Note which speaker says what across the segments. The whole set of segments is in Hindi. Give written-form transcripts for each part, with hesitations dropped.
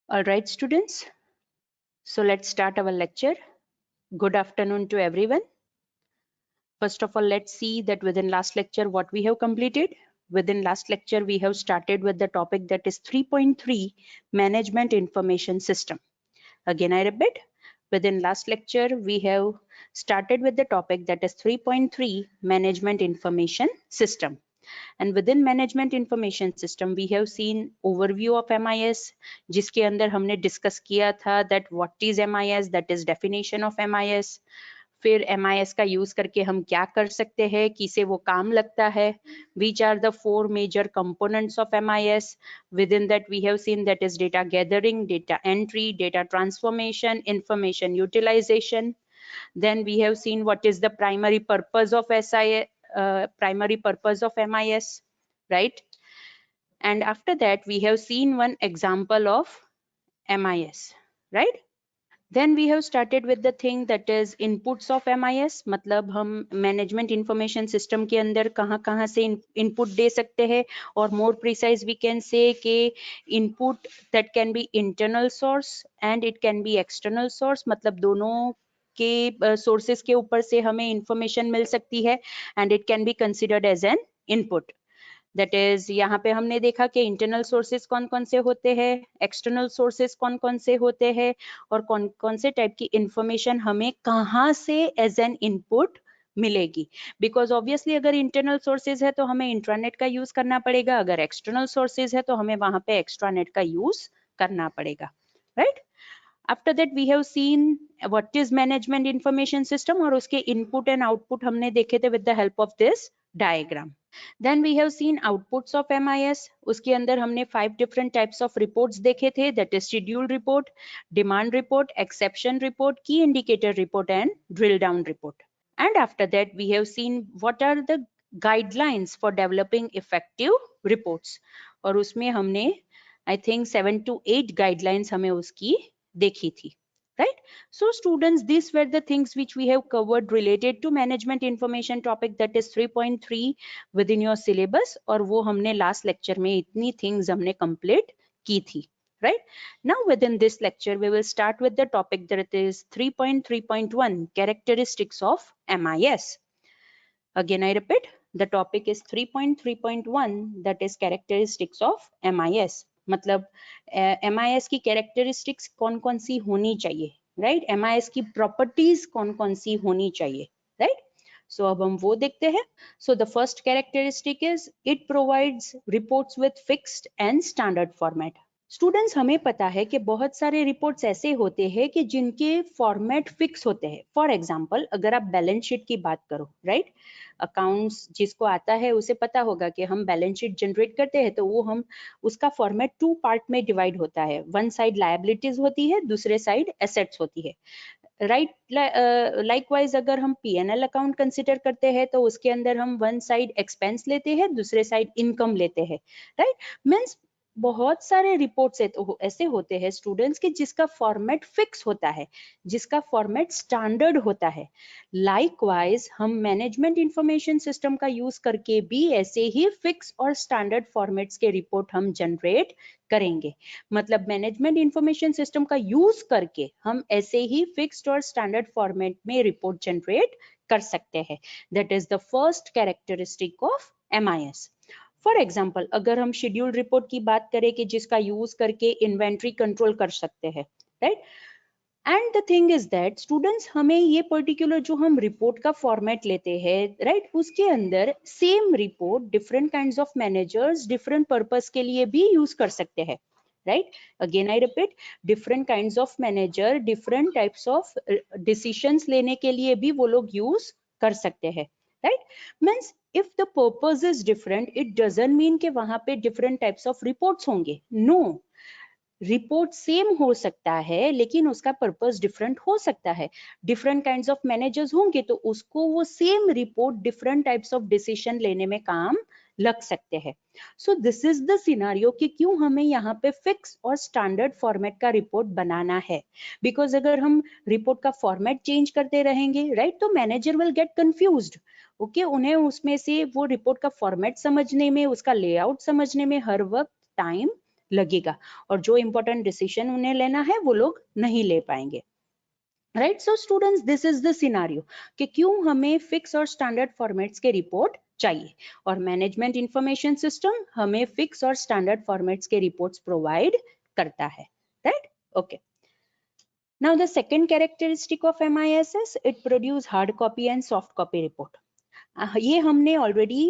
Speaker 1: All right, students. So let's start our lecture. Good afternoon to everyone. First of all, let's see that within last lecture what we have completed. Within last lecture, we have started with the topic that is 3.3 Management Information System. Again, I repeat, within last lecture, we have started with the topic that is 3.3 Management Information System. And within management information system we have seen overview of MIS, जिसके अंदर हमने डिस्कस किया था that what is MIS, that is definition of MIS. फिर MIS का यूज करके हम क्या कर सकते हैं, किसे वो काम लगता है, which are the four major components of MIS. Within that we have seen that is data gathering, data entry, data transformation, information utilization. Then we have seen what is the primary purpose of primary purpose of MIS, right? And after that, we have seen one example of MIS, right? Then we have started with the thing that is inputs of MIS. मतलब हम management information system के अंदर कहाँ से input दे सकते हैं, और more precise we can say कि input that can be internal source and it can be external source. मतलब दोनों के sources के ऊपर से हमें information मिल सकती है and it can be considered as an input. That is यहाँ पे हमने देखा कि इंटरनल सोर्सेज कौन कौन से होते हैं, एक्सटर्नल सोर्सेज कौन कौन से होते हैं, और कौन कौन से टाइप की इंफॉर्मेशन हमें कहाँ से एज एन इनपुट मिलेगी. बिकॉज ऑब्वियसली अगर इंटरनल सोर्सेज है तो हमें इंट्रानेट का यूज करना पड़ेगा, अगर एक्सटर्नल सोर्सेज है तो हमें वहां पे एक्स्ट्रानेट का यूज करना पड़ेगा, right? After that we have seen what is management information system, और उसके इनपुट एंड आउटपुट हमने देखे थे with the help of this diagram. Then we have seen outputs of MIS. उसके अंदर हमने 5 different types of reports देखे थे, that is schedule report, demand report, exception report, key indicator report and drill down report. And after that we have seen what are the guidelines for developing effective reports. और उसमें हमने I think 7 to 8 guidelines हमें उसकी देखी थी. Right? So students, these were the things which we have covered related to management information topic, that is 3.3 within your syllabus, और वो हमने last lecture में इतनी things हमने complete की थी, right? Now within this lecture we will start with the topic that is 3.3.1 characteristics of MIS. Again I repeat, the topic is 3.3.1, that is characteristics of MIS. मतलब MIS की कैरेक्टरिस्टिक्स कौन कौन सी होनी चाहिए, राइट? MIS की प्रॉपर्टीज कौन कौन सी होनी चाहिए, राइट? सो अब हम वो देखते हैं. So the first characteristic is it provides reports with fixed and standard format. Students, हमें पता है कि बहुत सारे रिपोर्ट्स ऐसे होते हैं कि जिनके फॉर्मेट फिक्स होते हैं. फॉर एग्जांपल, अगर आप बैलेंस शीट की बात करो, राइट? अकाउंट्स जिसको आता है उसे पता होगा कि हम बैलेंस शीट जनरेट करते हैं तो वो हम उसका फॉर्मेट 2 पार्ट में डिवाइड होता है. वन साइड लायबिलिटीज होती है, दूसरे साइड एसेट्स होती है, राइट? लाइकवाइज अगर हम P&L अकाउंट कंसिडर करते हैं तो उसके अंदर हम वन साइड एक्सपेंस लेते हैं, दूसरे साइड इनकम लेते हैं, राइट? मीन्स बहुत सारे रिपोर्ट्स ऐसे होते हैं स्टूडेंट्स के जिसका फॉर्मेट फिक्स होता है, जिसका फॉर्मेट स्टैंडर्ड होता है. लाइकवाइज हम मैनेजमेंट इंफॉर्मेशन सिस्टम का यूज करके भी ऐसे ही फिक्स और स्टैंडर्ड फॉर्मेट्स के रिपोर्ट हम जनरेट करेंगे. मतलब मैनेजमेंट इंफॉर्मेशन सिस्टम का यूज करके हम ऐसे ही फिक्स्ड और स्टैंडर्ड फॉर्मेट में रिपोर्ट जनरेट कर सकते हैं. That is the first characteristic of MIS. For example, अगर हम शेड्यूल रिपोर्ट की बात करें कि जिसका यूज करके इन्वेंट्री कंट्रोल कर सकते हैं, right? And the thing is that students, हमें ये पर्टिकुलर जो हम रिपोर्ट का फॉर्मेट लेते हैं, राइट, उसके अंदर same report different kinds of managers different purpose के लिए भी यूज कर सकते हैं, right? Again I repeat, different kinds of manager different types of decisions लेने के लिए भी वो लोग यूज कर सकते हैं, right? Means if the purpose is different, it doesn't mean कि वहां पे different types of reports होंगे. No, रिपोर्ट सेम हो सकता है लेकिन उसका पर्पस डिफरेंट हो सकता है. डिफरेंट काइंड्स ऑफ मैनेजर्स होंगे तो उसको वो same report different types of decision लेने में काम लग सकते हैं. So this is the scenario कि क्यों हमें यहाँ पे फिक्स और स्टैंडर्ड फॉर्मेट का रिपोर्ट बनाना है. बिकॉज अगर हम रिपोर्ट का फॉर्मेट चेंज करते रहेंगे, राइट, तो manager will get confused. Okay, उन्हें उसमें से वो रिपोर्ट का फॉर्मेट समझने में, उसका लेआउट समझने में हर वक्त टाइम लगेगा और जो important decision उन्हें लेना है वो लोग नहीं ले पाएंगे। Right, so students this is the scenario कि क्यों हमें फिक्स और स्टैंडर्ड फॉर्मेट्स के रिपोर्ट चाहिए और मैनेजमेंट इंफॉर्मेशन सिस्टम हमें फिक्स और स्टैंडर्ड फॉर्मेट्स के रिपोर्ट्स प्रोवाइड करता है। Right, okay. Now the second characteristic of MISS, it produce hard copy and soft copy report. ये हमने ऑलरेडी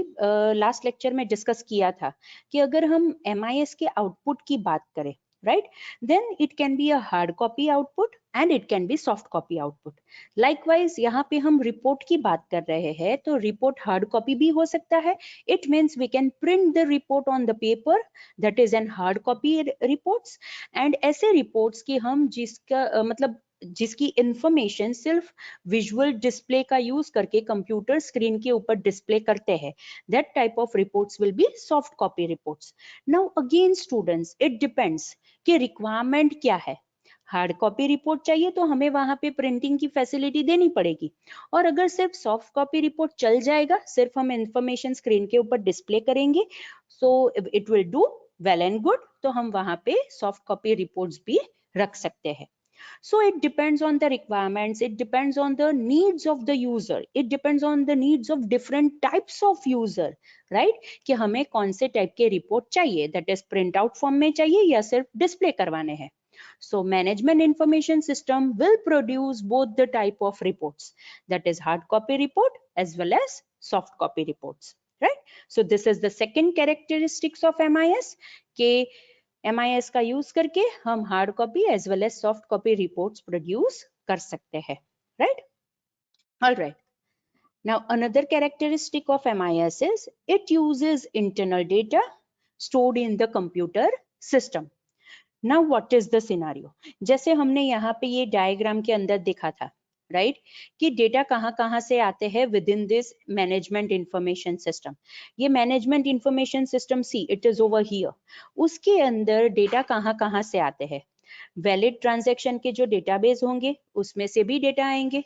Speaker 1: लास्ट लेक्चर में डिस्कस किया था कि अगर हम MIS के आउटपुट की बात करें, right, then it can be a hard copy output and it can be soft copy output. Likewise यहाँ पे हम रिपोर्ट की बात कर रहे हैं तो रिपोर्ट हार्ड कॉपी भी हो सकता है। It means we can print the report on the paper, that is an hard copy reports. And ऐसे रिपोर्ट्स की हम जिसका मतलब जिसकी इंफॉर्मेशन सिर्फ विजुअल डिस्प्ले का यूज करके कंप्यूटर स्क्रीन के ऊपर डिस्प्ले करते हैं, that type of reports will be soft copy reports. Now again students, it depends कि रिक्वायरमेंट क्या है। हार्ड कॉपी रिपोर्ट चाहिए तो हमें वहां पे प्रिंटिंग की फैसिलिटी देनी पड़ेगी, और अगर सिर्फ सॉफ्ट कॉपी रिपोर्ट चल जाएगा, सिर्फ हम इंफॉर्मेशन स्क्रीन के ऊपर डिस्प्ले करेंगे, so it will do well and good, तो हम वहां पे सॉफ्ट कॉपी रिपोर्ट्स भी रख सकते हैं। So it depends on the requirements, it depends on the needs of the user, it depends on the needs of different types of user, right? कि हमें कौन से टाइप के रिपोर्ट चाहिए, that is print out form में चाहिए या सिर्फ डिस्प्ले करवाने हैं। So management information system will produce both the type of reports, that is hard copy report as well as soft copy reports, right? So this is the second characteristics of MIS के MIS का यूज करके हम hard copy as well as soft copy reports produce कर सकते हैं, right? All right, now another characteristic of MIS is it uses internal data stored in the computer system. Now what is the scenario? जैसे हमने यहाँ पे ये डायग्राम के अंदर देखा था, राइट, कि डेटा कहाँ से आते हैं within this management information system. ये management information system see it is over here, उसके अंदर डेटा कहाँ से आते हैं। वैलिड ट्रांजैक्शन के जो डेटाबेस होंगे उसमें से भी डेटा आएंगे,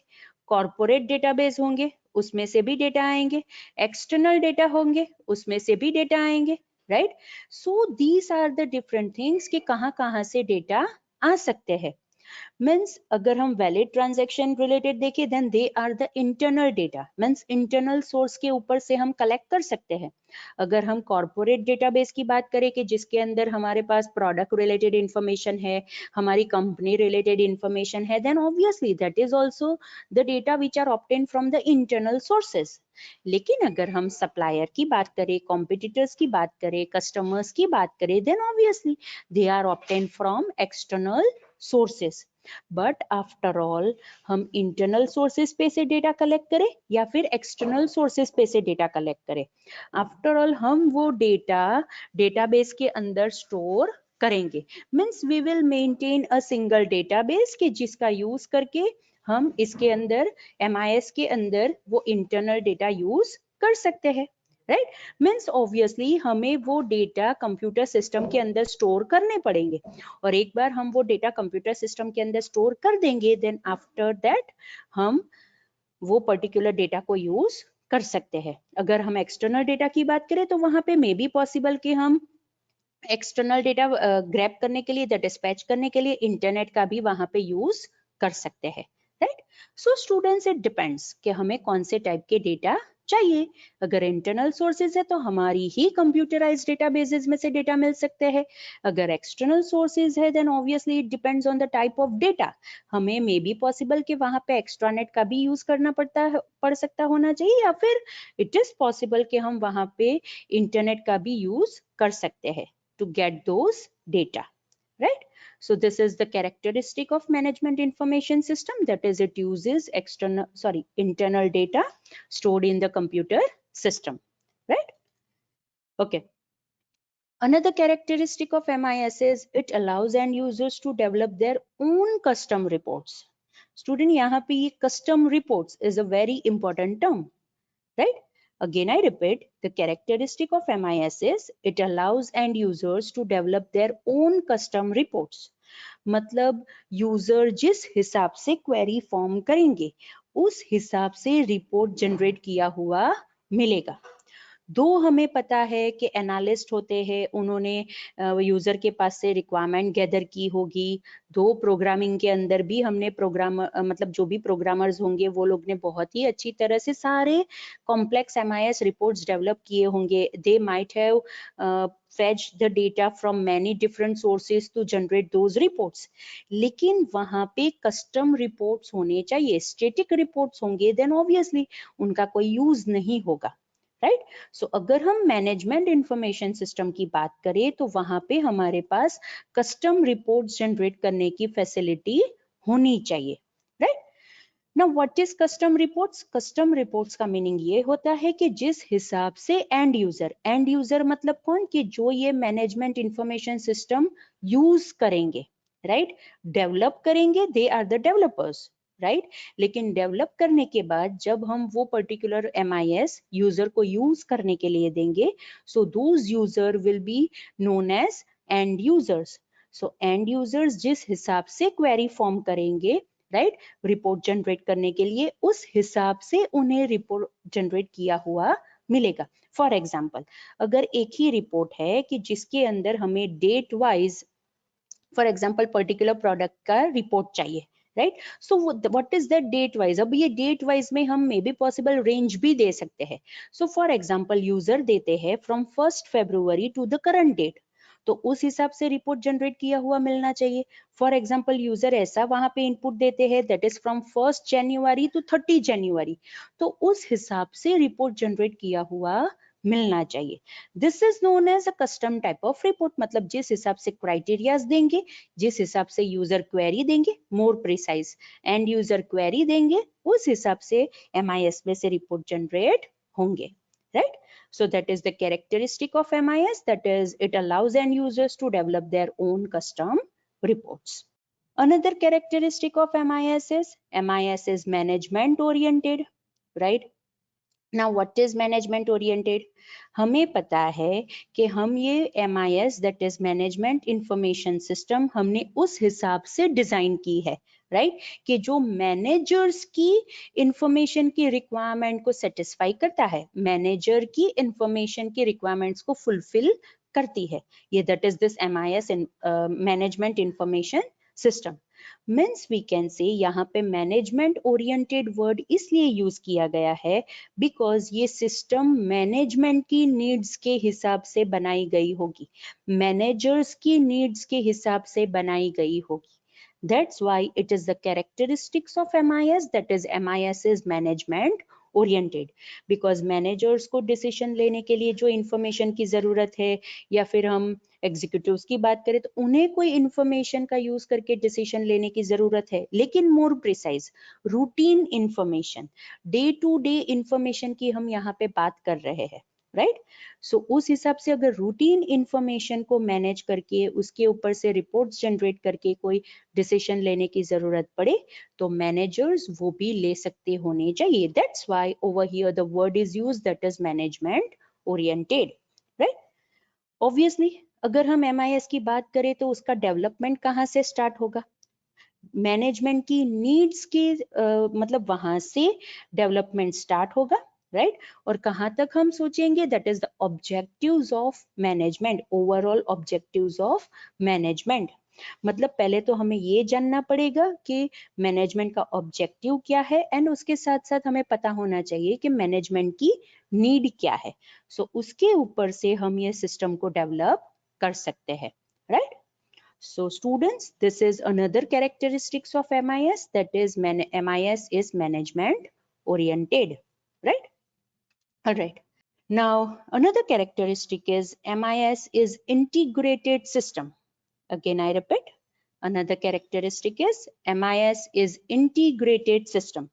Speaker 1: कॉर्पोरेट डेटाबेस होंगे उसमें से भी डेटा आएंगे, एक्सटर्नल डेटा होंगे उसमें से भी डेटा आएंगे, right? So these are the different things कि कहाँ से डेटा आ सकते हैं। मीन्स अगर हम वैलिड ट्रांजैक्शन रिलेटेड देखें then they are the internal data, means internal source के ऊपर से हम कलेक्ट कर सकते हैं। अगर हम कॉर्पोरेट डेटाबेस की बात करें कि जिसके अंदर हमारे पास प्रोडक्ट रिलेटेड इंफॉर्मेशन है, हमारी कंपनी रिलेटेड इंफॉर्मेशन है, then obviously that is also the data which are obtain from the internal sources. लेकिन अगर हम सप्लायर की बात करें, कॉम्पिटिटर्स की बात करें, कस्टमर्स की बात करें, then obviously they are obtain from external sources. But after all हम इंटरनल सोर्सेस पे से डेटा कलेक्ट करें या फिर एक्सटर्नल सोर्सेस पे से डेटा कलेक्ट करें, आफ्टर ऑल हम वो डेटा डेटाबेस के अंदर स्टोर करेंगे। Means we will maintain a single database के जिसका यूज करके हम इसके अंदर MIS के अंदर वो इंटरनल डेटा यूज कर सकते हैं, राइट? मीन्स ऑब्वियसली हमें वो डेटा कंप्यूटर सिस्टम के अंदर स्टोर करने पड़ेंगे, और एक बार हम वो डेटा कंप्यूटर सिस्टम के अंदर स्टोर कर देंगे देन आफ्टर दैट हम वो पर्टिकुलर डेटा को यूज कर सकते हैं। अगर हम एक्सटर्नल डेटा की बात करें तो वहां पे मे बी पॉसिबल कि हम एक्सटर्नल डेटा ग्रैब करने के लिए, डिस्पैच करने के लिए इंटरनेट का भी वहां पे यूज कर सकते हैं, right? So students, it depends कि हमें कौन से टाइप के डेटा चाहिए। अगर इंटरनल सोर्सेज है तो हमारी ही कंप्यूटराइज डेटाबेसेस में से डेटा मिल सकते हैं। अगर एक्सटर्नल सोर्सेज है then obviously it depends on the type of data. हमें मे बी पॉसिबल कि वहां पे एक्स्ट्रानेट का भी यूज करना पड़ सकता होना चाहिए, या फिर इट इज पॉसिबल कि हम वहां पे इंटरनेट का भी यूज कर सकते हैं to get those data, right? So this is the characteristic of management information system, that is it uses internal data stored in the computer system, right? Okay. Another characteristic of MIS is it allows end users to develop their own custom reports. Student, यहाँ पे ये custom reports is a very important term, right? Again, I repeat, the characteristic of MIS is it allows end users to develop their own custom reports. मतलब यूजर जिस हिसाब से क्वेरी फॉर्म करेंगे उस हिसाब से रिपोर्ट जनरेट किया हुआ मिलेगा। दो हमें पता है कि एनालिस्ट होते हैं, उन्होंने यूजर के पास से रिक्वायरमेंट गैदर की होगी। दो प्रोग्रामिंग के अंदर भी हमने मतलब जो भी प्रोग्रामर्स होंगे वो लोग ने बहुत ही अच्छी तरह से सारे कॉम्प्लेक्स MIS रिपोर्ट्स डेवलप किए होंगे। They might have fetch the data from many different sources to generate those reports. लेकिन वहां पे कस्टम रिपोर्ट्स होने चाहिए। स्टैटिक रिपोर्ट्स होंगे देन ऑब्वियसली उनका कोई यूज नहीं होगा, राइट। सो अगर हम मैनेजमेंट इंफॉर्मेशन सिस्टम की बात करें तो वहां पे हमारे पास कस्टम रिपोर्ट्स जनरेट करने की फैसिलिटी होनी चाहिए, right. Now what is custom reports? Custom reports का मीनिंग ये होता है कि जिस हिसाब से एंड यूजर मतलब कौन, कि जो ये मैनेजमेंट इंफॉर्मेशन सिस्टम यूज करेंगे, राइट, डेवलप करेंगे, they are the developers, right. लेकिन डेवलप करने के बाद जब हम वो पर्टिकुलर MIS यूजर को यूज करने के लिए देंगे, so those user will be known as end users. So end users जिस हिसाब से क्वेरी फॉर्म करेंगे, राइट, रिपोर्ट जनरेट करने के लिए, उस हिसाब से उन्हें रिपोर्ट जनरेट किया हुआ मिलेगा। फॉर एग्जाम्पल, अगर एक ही रिपोर्ट है कि जिसके अंदर हमें date wise, for example particular product का रिपोर्ट चाहिए, right, so what is that date wise. अब ये डेट वाइज में हम मे बी पॉसिबल रेंज भी दे सकते हैं। सो फॉर एग्जाम्पल यूजर देते हैं from 1 February to the current date, तो उस हिसाब से रिपोर्ट जनरेट किया हुआ मिलना चाहिए। फॉर एग्जाम्पल यूजर ऐसा वहां पे इनपुट देते हैं that is from 1 January to 30 January, तो उस हिसाब से रिपोर्ट जनरेट किया हुआ मिलना चाहिए। This is known as a custom type of report, मतलब जिस हिसाब से क्राइटेरियाज देंगे, जिस हिसाब से यूजर क्वेरी देंगे, more precise and user query देंगे, उस हिसाब से MIS में से रिपोर्ट जनरेट होंगे, right? So that is the characteristic of MIS, that is it allows end users to develop their own custom reports. Another characteristic of MIS is management oriented, right? Now what is management oriented? हमें पता है कि हम ये MIS that is management information system हमने उस हिसाब से डिजाइन की है, राइट, कि जो मैनेजर्स की इंफॉर्मेशन की रिक्वायरमेंट को सेटिस्फाई करता है, मैनेजर की इंफॉर्मेशन की रिक्वायरमेंट्स को फुलफिल करती है, ये that is this MIS management information system. Means we can say यहाँ पे मैनेजमेंट ओरिएंटेड वर्ड इसलिए यूज किया गया है बिकॉज ये सिस्टम मैनेजमेंट की नीड्स के हिसाब से बनाई गई होगी, मैनेजर्स की नीड्स के हिसाब से बनाई गई होगी। That's why it is the characteristics of MIS, that is MIS is management oriented, because managers को डिसीजन लेने के लिए जो इंफॉर्मेशन की जरूरत है, या फिर हम एग्जीक्यूटिव्स की बात करें तो उन्हें कोई इंफॉर्मेशन का यूज करके डिसीजन लेने की जरूरत है, लेकिन more precise routine information, day to day information की हम यहाँ पे बात कर रहे हैं, राइट। सो उस हिसाब से अगर रूटीन इंफॉर्मेशन को मैनेज करके उसके ऊपर से रिपोर्ट्स जनरेट करके कोई डिसीजन लेने की जरूरत पड़े तो मैनेजर्स वो भी ले सकते होने चाहिए। That's why over here the word is used, that is management oriented, right. Obviously अगर हम MIS की बात करें तो उसका डेवलपमेंट कहाँ से स्टार्ट होगा, मैनेजमेंट की नीड्स के मतलब वहां से डेवलपमेंट स्टार्ट होगा, राइट। और कहाँ तक हम सोचेंगे, that is the objectives of management, overall objectives of management. मतलब पहले तो हमें ये जानना पड़ेगा कि मैनेजमेंट का ऑब्जेक्टिव क्या है, एंड उसके साथ साथ हमें पता होना चाहिए कि मैनेजमेंट की नीड क्या है। सो उसके ऊपर से हम ये सिस्टम को डेवलप कर सकते हैं, right. So students, this is another characteristics of MIS, that is MIS is management oriented, right? All right. Now another characteristic is MIS is integrated system. Again I repeat, another characteristic is MIS is integrated system.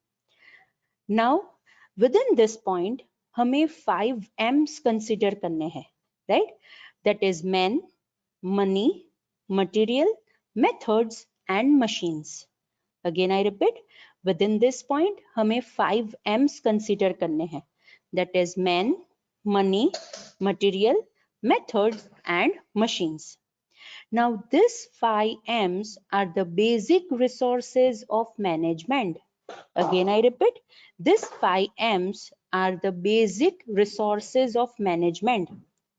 Speaker 1: Now within this point हमें 5 M's consider करने हैं, right? That is man, money, material, methods and machines. Again I repeat, within this point हमें 5 M's consider करने हैं, that is man, money, material, methods and machines. Now these 5 M's are the basic resources of management. Again I repeat, these 5 M's are the basic resources of management,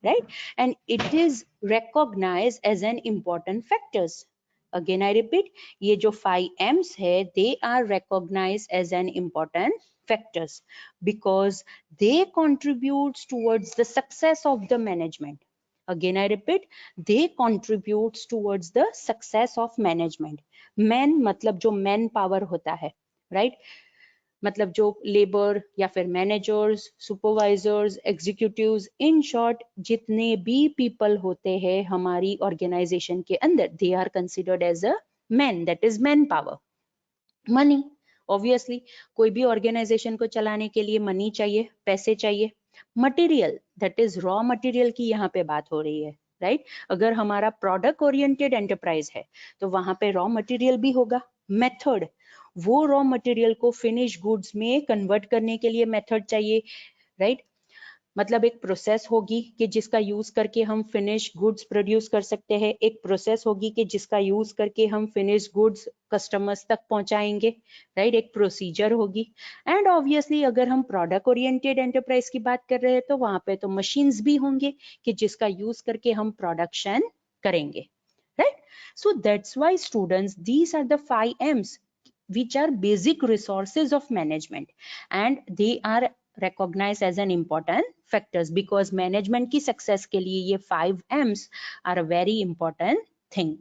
Speaker 1: right? And it is recognized as an important factors. Again I repeat, ये जो 5 M's है, they are recognized as an important factors because they contributes towards the success of the management. Again I repeat, they contributes towards the success of management. Man मतलब जो मैन पावर होता है, right? मतलब जो लेबर या फिर managers, supervisors, executives, in short जितने भी पीपल होते हैं हमारी ऑर्गेनाइजेशन के अंदर, they are considered as a man, that is manpower. Money, obviously कोई भी ऑर्गेनाइजेशन को चलाने के लिए मनी चाहिए, पैसे चाहिए. Material, that is raw material की यहाँ पे बात हो रही है, राइट? अगर हमारा प्रोडक्ट ओरिएंटेड एंटरप्राइज है तो वहां पे रॉ मटेरियल भी होगा. मेथड, वो रॉ मटेरियल को फिनिश गुड्स में कन्वर्ट करने के लिए मेथड चाहिए, राइट? मतलब एक प्रोसेस होगी कि जिसका यूज करके हम फिनिश गुड्स प्रोड्यूस कर सकते हैं, एक प्रोसेस होगी कि जिसका यूज करके हम फिनिश गुड्स कस्टमर्स तक पहुंचाएंगे, राइट? एक प्रोसीजर होगी. एंड ऑब्वियसली अगर हम प्रोडक्ट ओरिएंटेड एंटरप्राइज की बात कर रहे हैं तो वहां पे तो मशीन्स भी होंगे कि जिसका यूज करके हम प्रोडक्शन करेंगे, right? So that's why students, these are the 5 M's which are basic resources of management and they are recognized as an important factors because management की success के लिए ये 5 M's are a very important thing,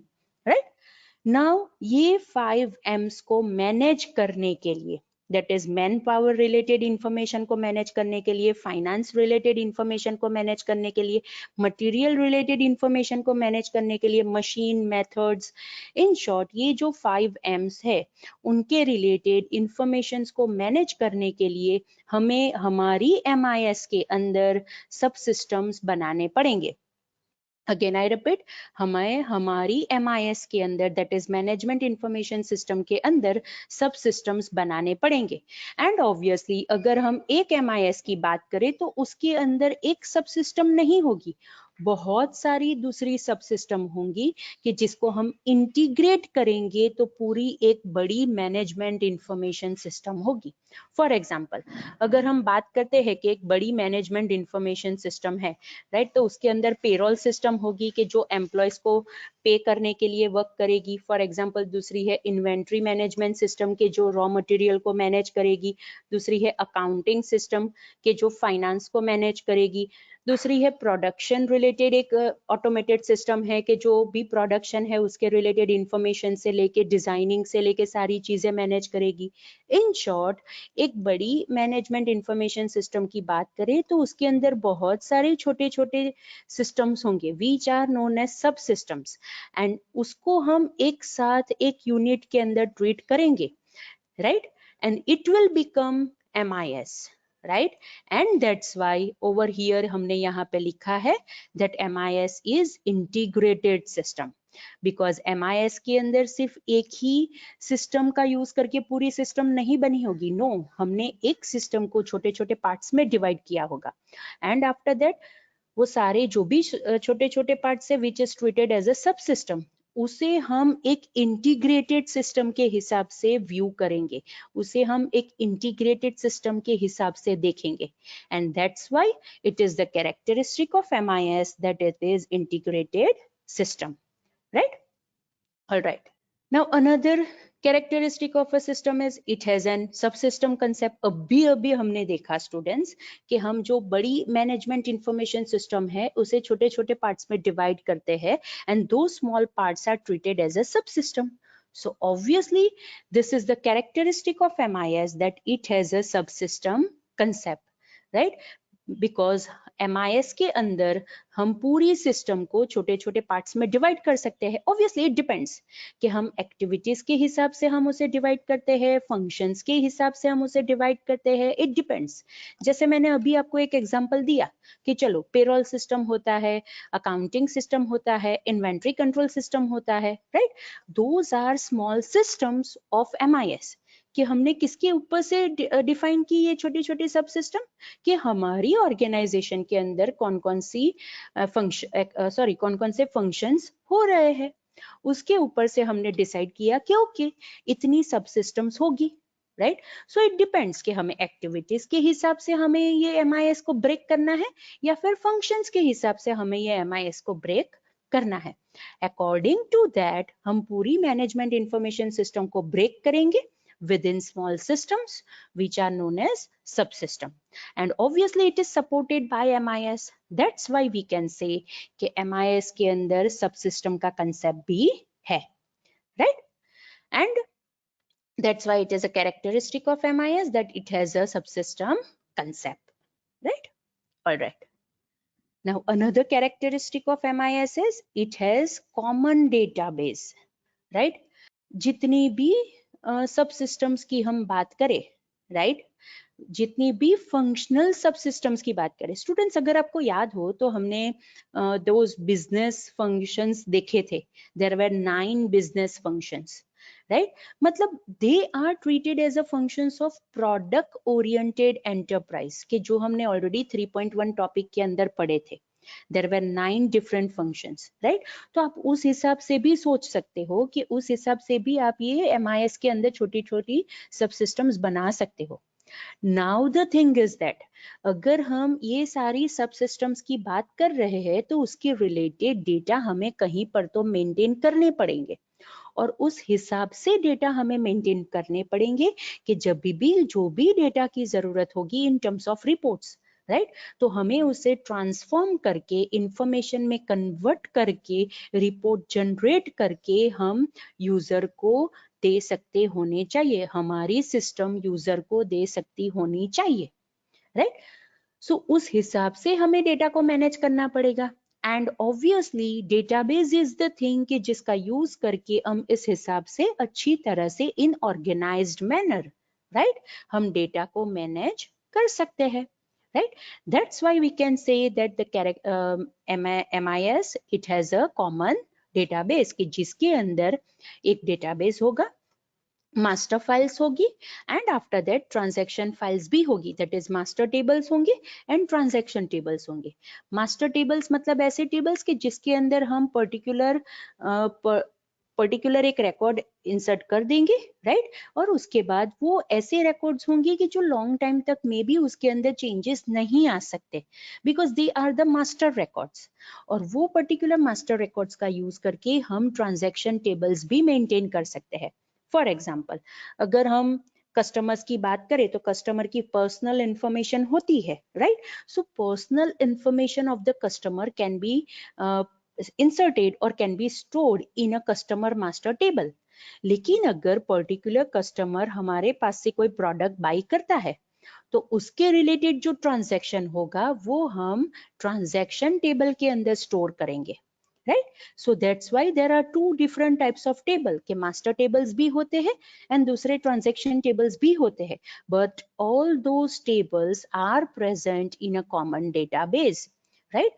Speaker 1: right? Now ये 5 M's को manage करने के लिए, that is man power related information को मैनेज करने के लिए, फाइनेंस रिलेटेड इंफॉर्मेशन को मैनेज करने के लिए, मटेरियल रिलेटेड इंफॉर्मेशन को मैनेज करने के लिए, मशीन, मेथड्स, इन शॉर्ट ये जो 5 M's है उनके रिलेटेड इंफॉर्मेशन को मैनेज करने के लिए हमें हमारी MIS के अंदर सब सिस्टम्स बनाने पड़ेंगे. अगेन आई रिपीट, हमें हमारी MIS के अंदर, that is management information system के अंदर सब सिस्टम्स बनाने पड़ेंगे. एंड ऑब्वियसली अगर हम एक MIS की बात करें तो उसके अंदर एक सब सिस्टम नहीं होगी, बहुत सारी दूसरी सब सिस्टम होंगी कि जिसको हम इंटीग्रेट करेंगे तो पूरी एक बड़ी मैनेजमेंट इंफॉर्मेशन सिस्टम होगी. फॉर एग्जाम्पल अगर हम बात करते हैं कि एक बड़ी मैनेजमेंट इंफॉर्मेशन सिस्टम है, राइट? तो उसके अंदर पेरोल सिस्टम होगी कि जो एम्प्लॉयज को पे करने के लिए वर्क करेगी. फॉर एग्जांपल दूसरी है इन्वेंट्री मैनेजमेंट सिस्टम के जो रॉ मटेरियल को मैनेज करेगी. दूसरी है अकाउंटिंग सिस्टम के जो फाइनेंस को मैनेज करेगी. दूसरी है प्रोडक्शन रिलेटेड एक ऑटोमेटेड सिस्टम है कि जो भी प्रोडक्शन है उसके रिलेटेड इंफॉर्मेशन से लेके डिजाइनिंग से लेके सारी चीजें मैनेज करेगी. इन शॉर्ट एक बड़ी मैनेजमेंट इंफॉर्मेशन सिस्टम की बात करें तो उसके अंदर बहुत सारे छोटे छोटे सिस्टम्स होंगे विच आर नोन एज सब सिस्टम्स एंड उसको हम एक साथ एक यूनिट के अंदर ट्रीट करेंगे, right? And it will become MIS, right? And that's why over here हमने यहाँ पे लिखा है that MIS is integrated system because MIS के अंदर सिर्फ एक ही सिस्टम का यूज करके पूरी सिस्टम नहीं बनी होगी. नो, हमने एक सिस्टम को छोटे छोटे पार्ट्स में डिवाइड किया होगा एंड आफ्टर दैट वो सारे जो भी छोटे छोटे पार्ट्स है which is treated as a subsystem, उसे हम एक इंटीग्रेटेड सिस्टम के हिसाब से व्यू करेंगे, उसे हम एक इंटीग्रेटेड सिस्टम के हिसाब से देखेंगे. And that's why it is the characteristic of MIS that it is integrated system, right? All right, now another characteristic of a system is it has an subsystem concept. अभी हमने देखा स्टूडेंट्स कि हम जो बड़ी मैनेजमेंट इंफॉर्मेशन सिस्टम है उसे छोटे छोटे पार्ट्स में डिवाइड करते हैं and those small parts are treated as a subsystem. So obviously this is the characteristic of MIS that it has a subsystem concept, right? Because MIS के अंदर हम पूरी सिस्टम को छोटे छोटे पार्ट्स में डिवाइड कर सकते हैं. ऑब्वियसली इट डिपेंड्स कि हम एक्टिविटीज के हिसाब से हम उसे डिवाइड करते हैं, फंक्शंस के हिसाब से हम उसे डिवाइड करते हैं, इट डिपेंड्स. जैसे मैंने अभी आपको एक एग्जांपल दिया कि चलो पेरोल सिस्टम होता है, अकाउंटिंग सिस्टम होता है, इन्वेंट्री कंट्रोल सिस्टम होता है, right? Those are small systems of MIS कि हमने किसके ऊपर से डिफाइन की ये छोटी छोटी सब सिस्टम कि हमारी ऑर्गेनाइजेशन के अंदर कौन कौन से फंक्शंस हो रहे हैं, उसके ऊपर से हमने डिसाइड किया कि ओके इतनी सब सिस्टम्स होगी. राइट। सो इट डिपेंड्स कि हमें एक्टिविटीज के हिसाब से हमें ये MIS को ब्रेक करना है या फिर फंक्शंस के हिसाब से हमें ये MIS को ब्रेक करना है। अकॉर्डिंग टू दैट हम पूरी मैनेजमेंट इंफॉर्मेशन सिस्टम को ब्रेक करेंगे within small systems which are known as subsystem, and obviously it is supported by MIS. That's why we can say कि MIS के अंदर subsystem का concept भी है, right? And that's why it is a characteristic of MIS that it has a subsystem concept, right? All right. Now another characteristic of MIS is it has common database, right? जितनी भी सब सिस्टम्स की हम बात करें, राइट, जितनी भी फंक्शनल सब सिस्टम्स की बात करें, स्टूडेंट्स अगर आपको याद हो तो हमने दोज बिजनेस फंक्शंस देखे थे। There were 9 business functions, right. मतलब they are treated as a functions of product oriented enterprise के जो हमने ऑलरेडी 3.1 टॉपिक के अंदर पढ़े थे। There were 9 different functions, right? तो आप उस हिसाब से भी सोच सकते हो कि उस हिसाब से भी आप ये MIS के अंदर छोटी छोटी सब सिस्टम्स बना सकते हो। Now the thing is that अगर हम ये सारी सब सिस्टम्स की बात कर रहे हैं तो उसके रिलेटेड डेटा हमें कहीं पर तो मेंटेन करने पड़ेंगे और उस हिसाब से डेटा हमें मेंटेन करने पड़ेंगे कि जब भी जो भी डेटा की जरूरत होगी in terms of reports, right, तो हमें उसे ट्रांसफॉर्म करके इंफॉर्मेशन में कन्वर्ट करके रिपोर्ट जनरेट करके हम यूजर को दे सकते होने चाहिए, हमारी सिस्टम यूजर को दे सकती होनी चाहिए, राइट। सो उस हिसाब से हमें डेटा को मैनेज करना पड़ेगा and obviously database is the thing कि जिसका यूज करके हम इस हिसाब से अच्छी तरह से इन ऑर्गेनाइज्ड मैनर, राइट, हम डेटा को मैनेज कर सकते हैं, right? That's why we can say that the MIS it has a common database कि जिसके अंदर एक database होगा, मास्टर फाइल्स होगी and after that transaction files भी होगी, दैट इज मास्टर टेबल्स होंगे एंड ट्रांजैक्शन टेबल्स होंगे। मास्टर टेबल्स मतलब ऐसे टेबल्स के जिसके अंदर हम पर्टिकुलर एक रिकॉर्ड इंसर्ट कर देंगे, राइट, और उसके बाद वो ऐसे रिकॉर्ड्स होंगे कि जो लॉन्ग टाइम तक में भी उसके अंदर चेंजेस नहीं आ सकते because they are the master records, और वो पर्टिकुलर मास्टर रिकॉर्ड्स का यूज करके हम ट्रांजैक्शन टेबल्स भी मेंटेन कर सकते हैं। फॉर एग्जाम्पल अगर हम कस्टमर्स की बात करें तो कस्टमर की पर्सनल इंफॉर्मेशन होती है, right, so personal information of the customer can be inserted or can be stored in a customer master table। लेकिन अगर पर्टिकुलर कस्टमर हमारे पास से कोई प्रोडक्ट बाई करता है तो उसके रिलेटेड जो ट्रांजैक्शन होगा वो हम ट्रांजैक्शन टेबल के अंदर स्टोर करेंगे, right? So that's why there are two different types of table के master tables भी होते हैं and दूसरे transaction tables भी होते हैं, but all those tables are present in a common database, right?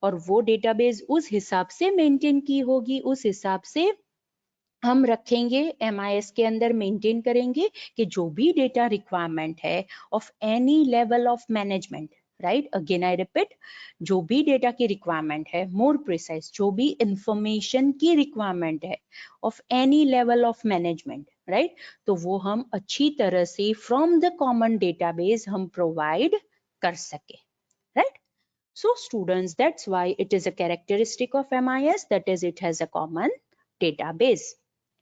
Speaker 1: और वो database उस हिसाब से maintain की होगी, उस हिसाब से हम रखेंगे MIS के अंदर मेंटेन करेंगे कि जो भी डेटा रिक्वायरमेंट है of any level of management, right, again I repeat, जो भी डेटा की रिक्वायरमेंट है, मोर प्रिसाइज जो भी इंफॉर्मेशन की रिक्वायरमेंट है of any level of management, right, तो वो हम अच्छी तरह से फ्रॉम द कॉमन डेटाबेस हम प्रोवाइड कर सके, right. So students, that's why it is a characteristic of MIS, that is it has a common database.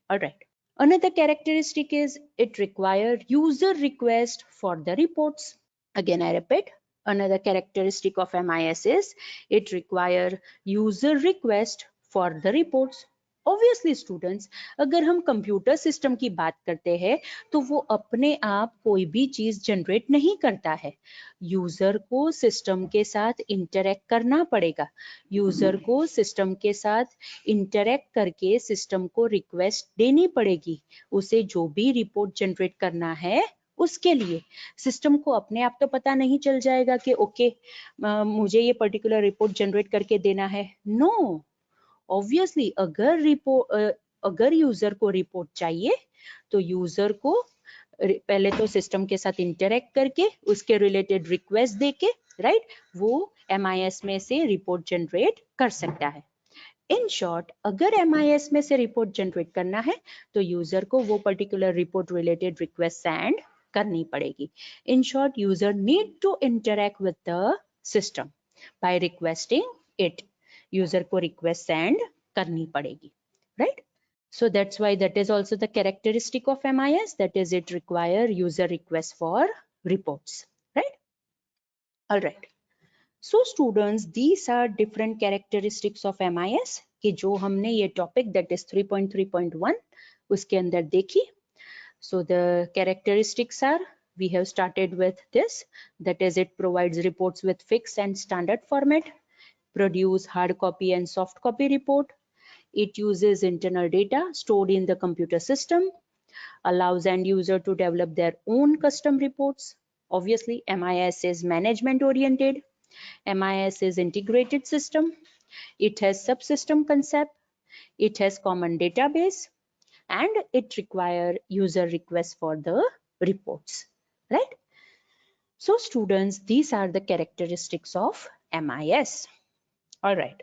Speaker 1: All right. Another characteristic is it requires user request for the reports. Again, I repeat, another characteristic of MIS is it requires user request for the reports. Obviously students, अगर हम कंप्यूटर सिस्टम की बात करते हैं तो वो अपने आप कोई भी चीज जनरेट नहीं करता है, यूजर को सिस्टम के साथ इंटरेक्ट करना पड़ेगा, यूजर को सिस्टम के साथ इंटरेक्ट करके सिस्टम को रिक्वेस्ट देनी पड़ेगी, उसे जो भी रिपोर्ट जनरेट करना है उसके लिए सिस्टम को अपने आप तो पता नहीं चल जाएगा कि ओके मुझे ये पर्टिकुलर रिपोर्ट जनरेट करके देना है, नो, ऑब्वियसली अगर यूजर को रिपोर्ट चाहिए तो यूजर को पहले तो सिस्टम के साथ इंटरेक्ट करके उसके रिलेटेड रिक्वेस्ट देके, राइट, वो MIS में से रिपोर्ट जनरेट कर सकता है। इन शॉर्ट अगर MIS में से रिपोर्ट जनरेट करना है तो यूजर को वो particular report related request send करनी पड़ेगी. In short, user need to interact with the system by requesting it. User को request send करनी पड़ेगी, right? So that's why that is also the characteristic of MIS, that is it require user request for reports, right? All right. So students, these are different characteristics of MIS कि जो हमने ये topic that is 3.3.1 उसके अंदर देखी. So the characteristics are, we have started with this, that is it provides reports with fixed and standard format, produce hard copy and soft copy report, it uses internal data stored in the computer system, allows end user to develop their own custom reports. Obviously, MIS is management oriented, MIS is integrated system, it has subsystem concept, it has common database, and it require user requests for the reports, right? So students, these are the characteristics of MIS. All right.